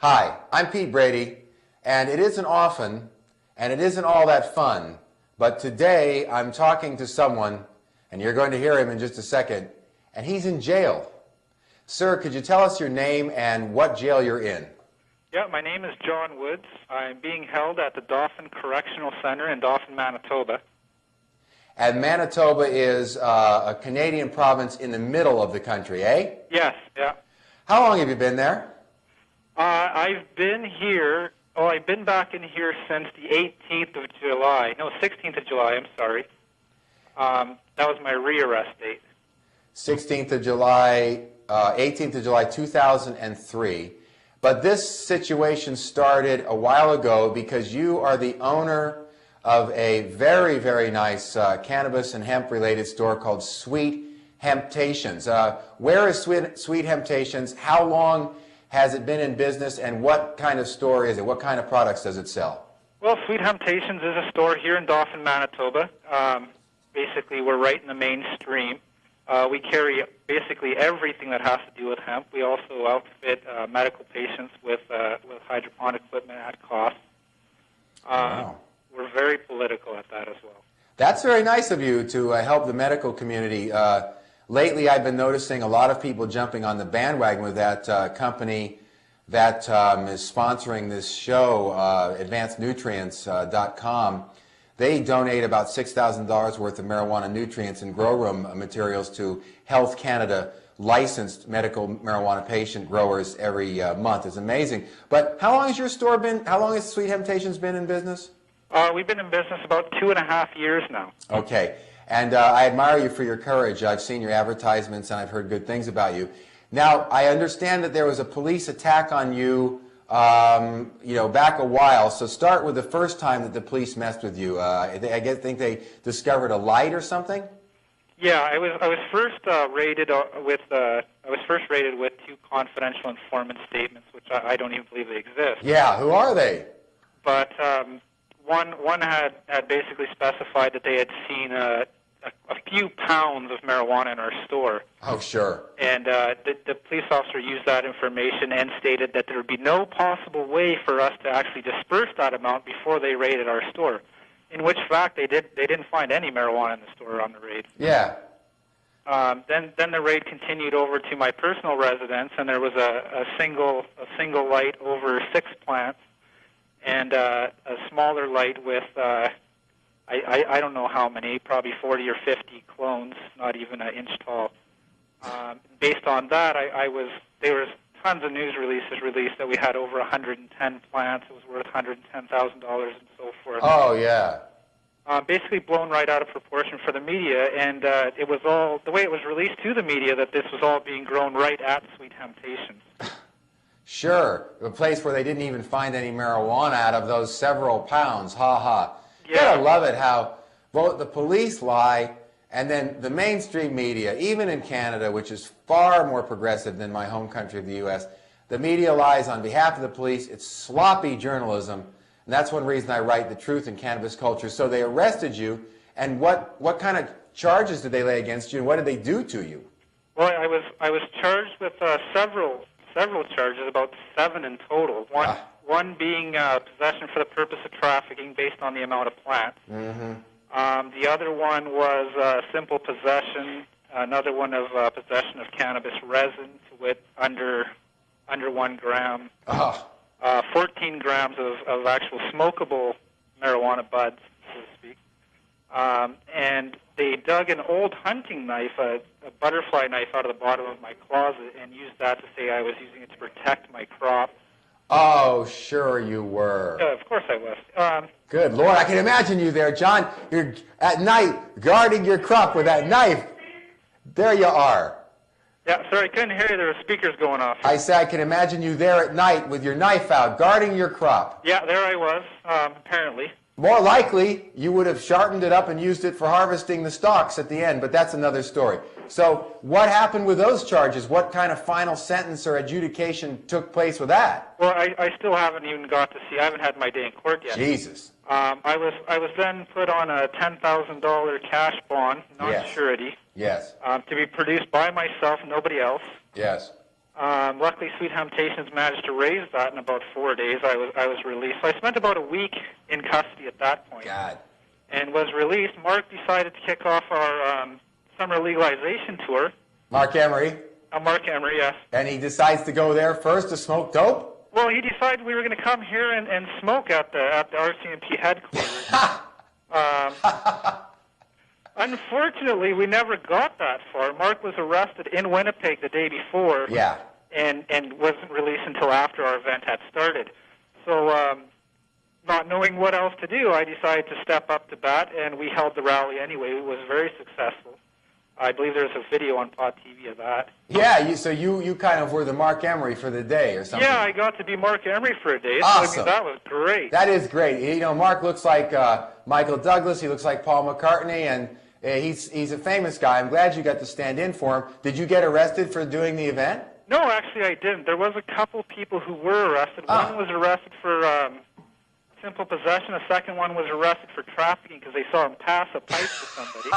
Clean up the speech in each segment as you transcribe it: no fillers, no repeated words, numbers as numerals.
Hi, I'm Pete Brady, and it isn't often, and it isn't all that fun, but today I'm talking to someone, and you're going to hear him in just a second, and he's in jail. Sir, could you tell us your name and what jail you're in? Yeah, my name is John Woods. I'm being held at the Dauphin Correctional Center in Dauphin, Manitoba. And Manitoba is a Canadian province in the middle of the country, eh? Yes, yeah. How long have you been there? I've been here, I've been back in here since the 18th of July. No, 16th of July, I'm sorry. That was my rearrest date. 16th of July, 18th of July 2003. But this situation started a while ago because you are the owner of a very, very nice cannabis and hemp-related store called Sweet Hemptations. Where is Sweet Hemptations? How long has it been in business, and what kind of store is it? What kind of products does it sell? Well, Sweet Hemptations is a store here in Dauphin, Manitoba. Basically, we're right in the mainstream. We carry basically everything that has to do with hemp. We also outfit medical patients with hydroponic equipment at cost. Wow. We're very political at that as well. That's very nice of you to help the medical community. Lately, I've been noticing a lot of people jumping on the bandwagon with that company that is sponsoring this show, AdvancedNutrients.com. They donate about $6,000 worth of marijuana nutrients and grow room materials to Health Canada licensed medical marijuana patient growers every month. It's amazing. But how long has your store been, how long has Sweet Hemptations been in business? We've been in business about 2.5 years now. Okay. And I admire you for your courage. I've seen your advertisements and I've heard good things about you. Now, I understand that there was a police attack on you, back a while. So start with the first time that the police messed with you. I think they discovered a light or something. Yeah, I was first raided with 2 confidential informant statements, which I don't even believe they exist. Yeah, who are they? But one had basically specified that they had seen a few pounds of marijuana in our store. Oh, sure. And the police officer used that information and stated that there would be no possible way for us to actually disperse that amount before they raided our store. In which fact, they didn't find any marijuana in the store on the raid. Yeah. Then the raid continued over to my personal residence, and there was a single light over 6 plants, and a smaller light with I don't know how many, probably 40 or 50 clones, not even an inch tall. Based on that, there was tons of news releases released that we had over 110 plants. It was worth $110,000 and so forth. Oh, yeah. Basically blown right out of proportion for the media, and it was all, the way it was released to the media, that this was all being grown right at Sweet Hemptations. Sure. A place where they didn't even find any marijuana out of those several pounds. Ha ha. Yeah. You gotta love it how both the police lie and then the mainstream media, even in Canada, which is far more progressive than my home country of the U.S., the media lies on behalf of the police. It's sloppy journalism, and that's one reason I write The Truth in Cannabis Culture. So they arrested you, and what kind of charges did they lay against you, and what did they do to you? Well, I was charged with several charges, about 7 in total. One being possession for the purpose of trafficking based on the amount of plants. Mm-hmm. The other one was simple possession. Another one of possession of cannabis resin with under 1 gram. Oh. 14 grams of actual smokable marijuana buds, so to speak. And they dug an old hunting knife, a butterfly knife, out of the bottom of my closet and used that to say I was using it to protect my crop. Oh, sure you were. Of course I was. Good Lord, I can imagine you there, John. You're at night guarding your crop with that knife. There you are. Yeah, sorry, I couldn't hear you. There were speakers going off. I say I can imagine you there at night with your knife out, guarding your crop. Yeah, there I was, apparently. More likely, you would have sharpened it up and used it for harvesting the stalks at the end, but that's another story. So what happened with those charges? What kind of final sentence or adjudication took place with that? Well, I still haven't even got to see. I haven't had my day in court yet. Jesus. I was then put on a $10,000 cash bond, non-surety. Yes. To be produced by myself, nobody else. Yes. Luckily, Sweet Temptations managed to raise that in about 4 days. I was released. So I spent about a week in custody at that point. God. And was released. Marc decided to kick off our summer legalization tour. Marc Emery. Marc Emery, yes. And he decides to go there first to smoke dope? Well, he decided we were going to come here and smoke at the RCMP headquarters. Unfortunately, we never got that far. Marc was arrested in Winnipeg the day before. Yeah. And wasn't released until after our event had started. So, not knowing what else to do, I decided to step up to bat, and we held the rally anyway. It was very successful. I believe there's a video on Pot TV of that. Yeah, so you kind of were the Marc Emery for the day or something. Yeah, I got to be Marc Emery for a day. Awesome. So, I mean, that was great. That is great. You know, Marc looks like Michael Douglas. He looks like Paul McCartney, and he's a famous guy. I'm glad you got to stand in for him. Did you get arrested for doing the event? No, actually I didn't. There was a couple people who were arrested. One was arrested for simple possession. A second one was arrested for trafficking because they saw him pass a pipe to somebody.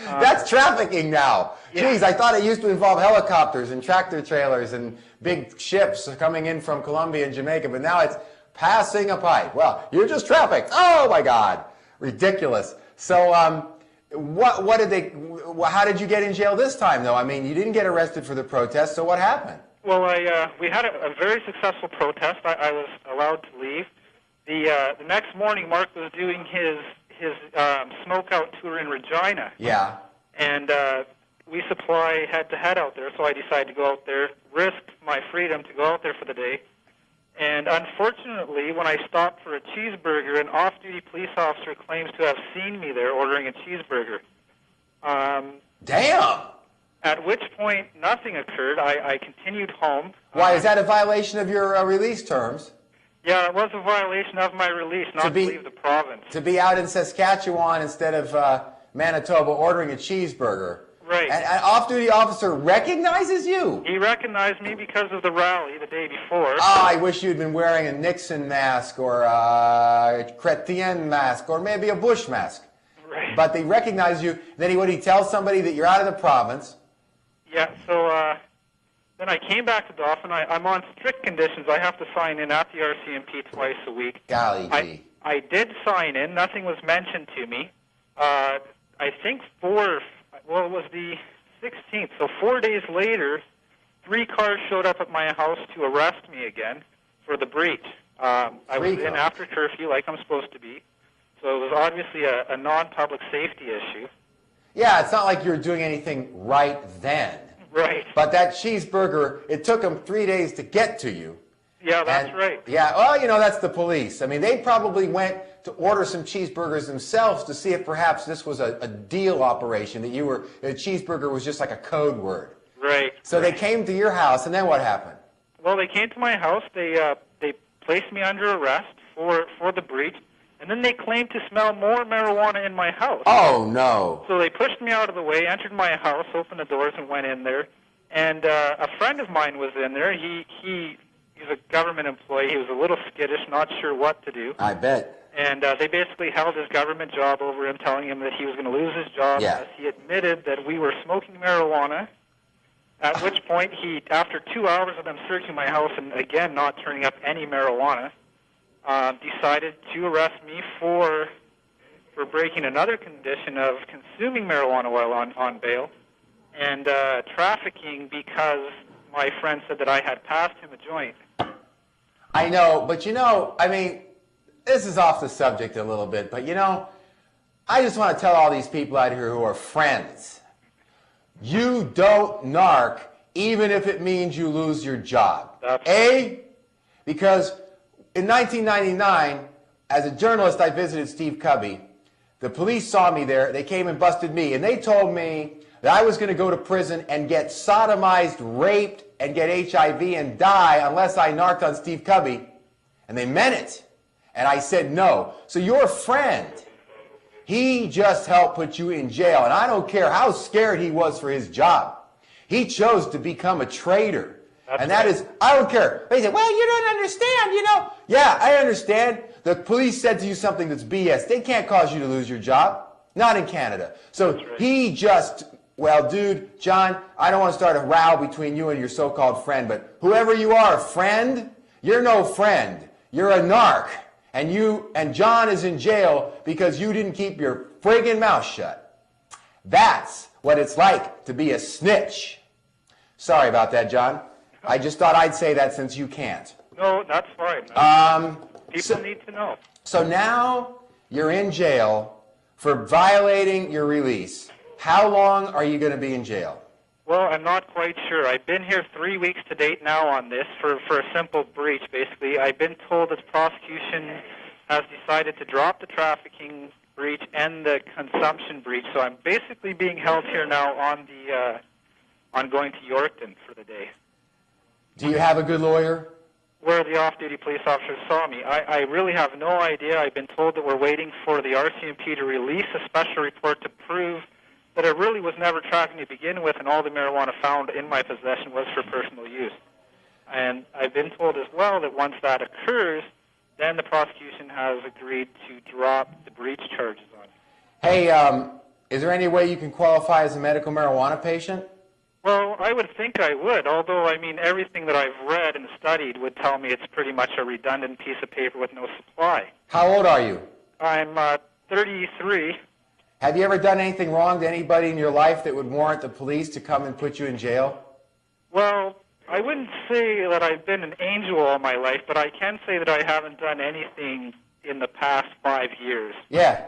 That's trafficking now. Yeah. Jeez, I thought it used to involve helicopters and tractor trailers and big ships coming in from Colombia and Jamaica, but now it's passing a pipe. Well, you're just trafficked. Oh my God, ridiculous. So, what did they? How did you get in jail this time, though? I mean, you didn't get arrested for the protest, so what happened? Well, we had a very successful protest. I was allowed to leave. The next morning, Marc was doing his smokeout tour in Regina. Yeah. And we supply head-to-head out there, so I decided to go out there, risk my freedom to go out there for the day. And unfortunately, when I stopped for a cheeseburger, an off-duty police officer claims to have seen me there ordering a cheeseburger. Damn! At which point, nothing occurred. I continued home. Why, is that a violation of your release terms? Yeah, it was a violation of my release not to leave the province. To be out in Saskatchewan instead of Manitoba ordering a cheeseburger. Right. An off-duty officer recognizes you? He recognized me because of the rally the day before. Oh, I wish you'd been wearing a Nixon mask or a Chrétien mask or maybe a Bush mask. Right. But they recognize you. Then he tells somebody that you're out of the province. Yeah, so then I came back to Dauphin. I'm on strict conditions. I have to sign in at the RCMP twice a week. Golly gee. I did sign in. Nothing was mentioned to me. I think it was the 16th. So 4 days later, 3 cars showed up at my house to arrest me again for the breach. I was in after curfew like I'm supposed to be. So it was obviously a non-public safety issue. Yeah, it's not like you were doing anything right then. Right. But that cheeseburger, it took them 3 days to get to you. Yeah, that's right. Yeah, well, you know, that's the police. I mean, they probably went to order some cheeseburgers themselves to see if perhaps this was a deal operation, that a cheeseburger was just like a code word. Right. So they came to your house, and then what happened? Well, they came to my house. They placed me under arrest for the breach, and then they claimed to smell more marijuana in my house. Oh, no. So they pushed me out of the way, entered my house, opened the doors, and went in there. And a friend of mine was in there. He's a government employee. He was a little skittish, not sure what to do. I bet. And they basically held his government job over him, telling him that he was going to lose his job. Yeah. As he admitted that we were smoking marijuana, at which point he, after 2 hours of them searching my house and, again, not turning up any marijuana, decided to arrest me for breaking another condition of consuming marijuana while on bail and trafficking because my friend said that I had passed him a joint. I know, but you know, I mean, this is off the subject a little bit, but you know, I just want to tell all these people out here who are friends, you don't narc even if it means you lose your job. Because in 1999, as a journalist, I visited Steve Cubby. The police saw me there. They came and busted me, and they told me that I was going to go to prison and get sodomized, raped, and get HIV and die unless I narked on Steve Cubby. And they meant it. And I said no. So your friend, he just helped put you in jail. And I don't care how scared he was for his job. He chose to become a traitor. And that is, I don't care. They say, well, you don't understand, you know. Yeah, I understand. The police said to you something that's BS. They can't cause you to lose your job. Not in Canada. So he just Well, dude, John, I don't want to start a row between you and your so-called friend, but whoever you are, friend, you're no friend. You're a narc. And John is in jail because you didn't keep your friggin' mouth shut. That's what it's like to be a snitch. Sorry about that, John. I just thought I'd say that since you can't. No, that's fine. People need to know. So now you're in jail for violating your release. How long are you going to be in jail? Well, I'm not quite sure. I've been here 3 weeks to date now on this for a simple breach, basically. I've been told that the prosecution has decided to drop the trafficking breach and the consumption breach, so I'm basically being held here now on going to Yorkton for the day. Do you have a good lawyer? Where the off-duty police officers saw me. I really have no idea. I've been told that we're waiting for the RCMP to release a special report to prove that it really was never trafficking to begin with, and all the marijuana found in my possession was for personal use. And I've been told as well that once that occurs, then the prosecution has agreed to drop the breach charges on me. Hey, is there any way you can qualify as a medical marijuana patient? Well, I would think I would, although, I mean, everything that I've read and studied would tell me it's pretty much a redundant piece of paper with no supply. How old are you? I'm 33. Have you ever done anything wrong to anybody in your life that would warrant the police to come and put you in jail? Well, I wouldn't say that I've been an angel all my life, but I can say that I haven't done anything in the past 5 years. Yeah,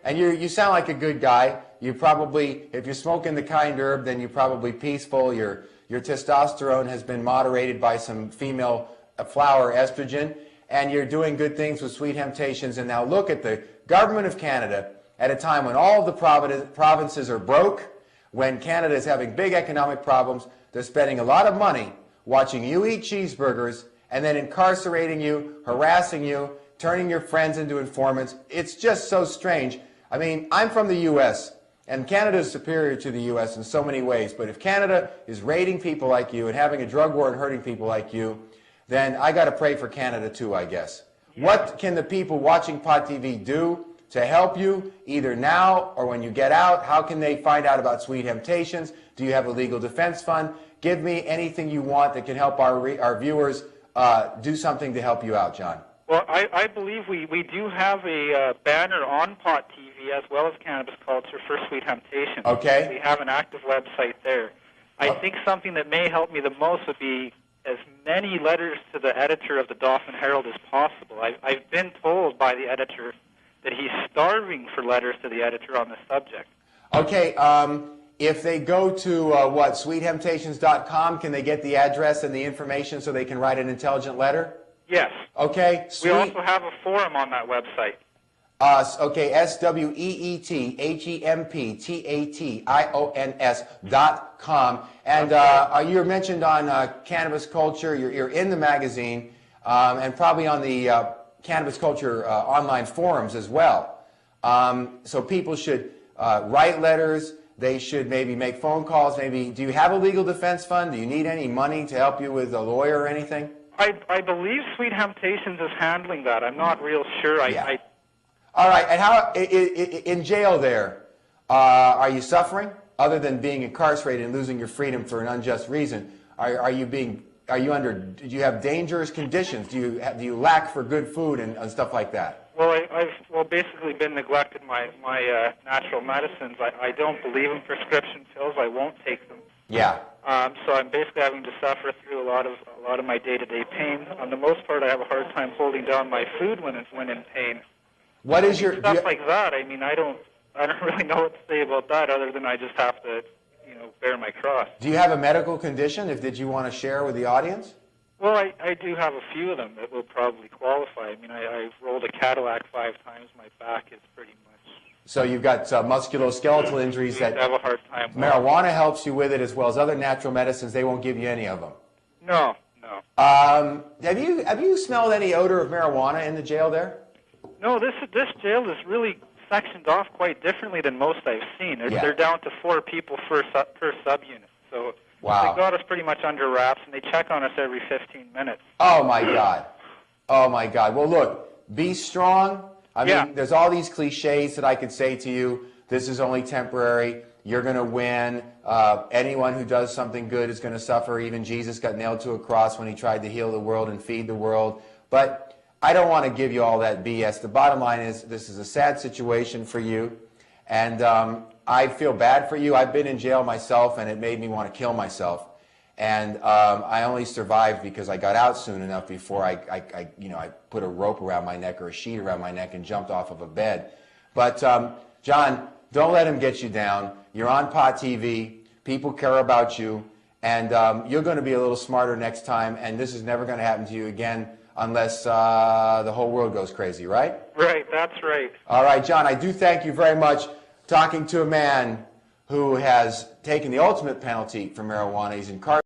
and you sound like a good guy. You probably, if you're smoking the kind herb, then you're probably peaceful. Your testosterone has been moderated by some female flower estrogen, and you're doing good things with Sweet Temptations. And now look at the government of Canada at a time when all of the provinces are broke, when Canada is having big economic problems. They're spending a lot of money watching you eat cheeseburgers and then incarcerating you, harassing you, turning your friends into informants. It's just so strange. I mean, I'm from the U.S., and Canada is superior to the U.S. in so many ways, but if Canada is raiding people like you and having a drug war and hurting people like you, then I got to pray for Canada too, I guess. Yeah. What can the people watching Pot TV do to help you, either now or when you get out? How can they find out about Sweet Temptations? Do you have a legal defense fund? Give me anything you want that can help our viewers do something to help you out, John. Well, I believe we do have a banner on Pot TV as well as Cannabis Culture for Sweet Temptations. Okay. We have an active website there. I think something that may help me the most would be as many letters to the editor of the Dauphin Herald as possible. I've been told by the editor that he's starving for letters to the editor on the subject. Okay, if they go to, sweettemptations.com, can they get the address and the information so they can write an intelligent letter? Yes. Okay, We also have a forum on that website. Okay, SWEETHEMPTATIONS.com. And you're mentioned on Cannabis Culture. You're in the magazine and probably on the Cannabis Culture online forums as well. So people should write letters. They should maybe make phone calls. Maybe, do you have a legal defense fund? Do you need any money to help you with a lawyer or anything? I believe Sweet Temptations is handling that. I'm not real sure. All right, and how in jail there, are you suffering other than being incarcerated and losing your freedom for an unjust reason? Do you have dangerous conditions? Do you lack for good food and stuff like that? Well, I've basically been neglected my natural medicines. I don't believe in prescription pills. I won't take them. Yeah. So I'm basically having to suffer through a lot of my day-to-day pain. On the most part, I have a hard time holding down my food when in pain. What is your stuff like that? I mean, I don't really know what to say about that other than I just have to, bear my cross. Do you have a medical condition? Did you want to share with the audience? Well, I do have a few of them that will probably qualify. I mean, I've rolled a Cadillac 5 times. My back is pretty much. So you've got musculoskeletal injuries that I have a hard time. Marijuana helps you with it, as well as other natural medicines. They won't give you any of them. No. Have you smelled any odor of marijuana in the jail there? No, this jail is really sectioned off quite differently than most I've seen. They're down to 4 people per subunit. So wow. They got us pretty much under wraps, and they check on us every 15 minutes. Oh, my God. Oh, my God. Well, look, be strong. I mean, there's all these cliches that I could say to you. This is only temporary. you're going to win. Anyone who does something good is going to suffer. Even Jesus got nailed to a cross when he tried to heal the world and feed the world. But I don't want to give you all that BS. The bottom line is this is a sad situation for you. And I feel bad for you. I've been in jail myself, and it made me want to kill myself. And I only survived because I got out soon enough before I put a rope around my neck or a sheet around my neck and jumped off of a bed. But John, don't let him get you down. You're on Pot TV. People care about you. And you're going to be a little smarter next time. And this is never going to happen to you again unless the whole world goes crazy, right? Right, that's right. All right, John, I do thank you very much. Talking to a man who has taken the ultimate penalty for marijuana. He's incarcerated.